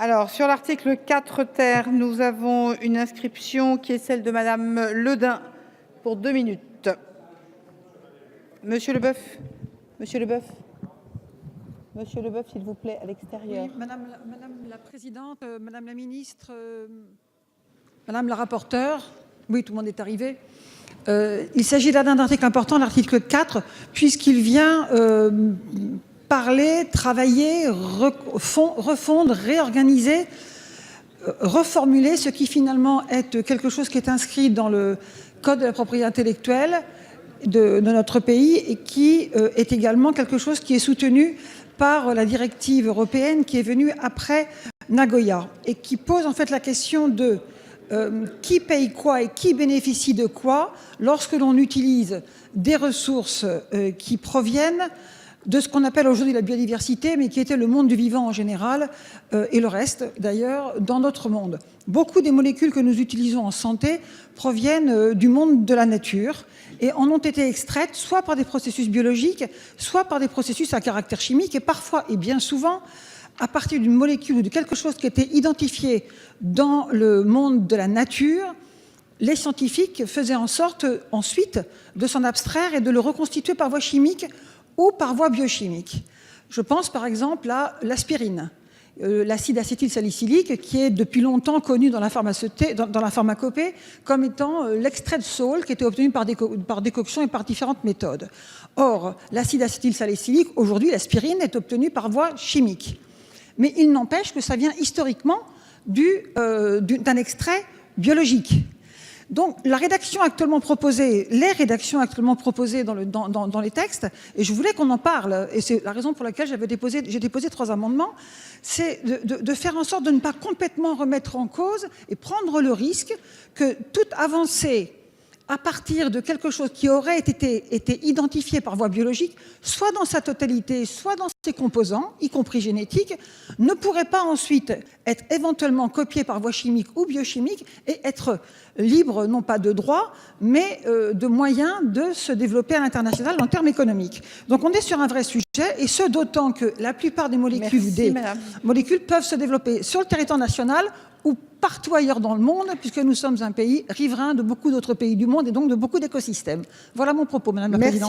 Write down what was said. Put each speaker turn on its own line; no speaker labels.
Alors, sur l'article 4 ter, nous avons une inscription qui est celle de Madame Ledin pour 2 minutes. Monsieur Leboeuf, Monsieur Leboeuf, Monsieur Leboeuf, s'il vous plaît, à l'extérieur.
Oui, Madame la Présidente, Madame la Ministre, Madame la rapporteure, oui, tout le monde est arrivé. Il s'agit là d'un article important, l'article 4, puisqu'il vient parler, travailler, refondre, réorganiser, reformuler ce qui finalement est quelque chose qui est inscrit dans le Code de la propriété intellectuelle de notre pays et qui est également quelque chose qui est soutenu par la directive européenne qui est venue après Nagoya et qui pose en fait la question de qui paye quoi et qui bénéficie de quoi lorsque l'on utilise des ressources qui proviennent de ce qu'on appelle aujourd'hui la biodiversité, mais qui était le monde du vivant en général, et le reste d'ailleurs dans notre monde. Beaucoup des molécules que nous utilisons en santé proviennent du monde de la nature et en ont été extraites soit par des processus biologiques, soit par des processus à caractère chimique, et parfois et bien souvent à partir d'une molécule ou de quelque chose qui était identifié dans le monde de la nature, les scientifiques faisaient en sorte ensuite de s'en abstraire et de le reconstituer par voie chimique ou par voie biochimique. Je pense par exemple à l'aspirine, l'acide acétylsalicylique qui est depuis longtemps connu dans la pharmacopée comme étant l'extrait de saule qui était obtenu par décoction et par différentes méthodes. Or, l'acide acétylsalicylique, aujourd'hui, l'aspirine est obtenue par voie chimique. Mais il n'empêche que ça vient historiquement d'un extrait biologique. Donc la rédaction actuellement proposée, les rédactions actuellement proposées dans les textes, et je voulais qu'on en parle, et c'est la raison pour laquelle j'ai déposé 3 amendements, c'est de faire en sorte de ne pas complètement remettre en cause et prendre le risque que toute avancée à partir de quelque chose qui aurait été identifié par voie biologique, soit dans sa totalité, soit dans ses composants, y compris génétiques, ne pourrait pas ensuite être éventuellement copié par voie chimique ou biochimique et être libre, non pas de droit, mais de moyens de se développer à l'international en termes économiques. Donc on est sur un vrai sujet, et ce d'autant que la plupart des molécules, molécules peuvent se développer sur le territoire national ou partout ailleurs dans le monde, puisque nous sommes un pays riverain de beaucoup d'autres pays du monde et donc de beaucoup d'écosystèmes. Voilà mon propos, Madame la Présidente.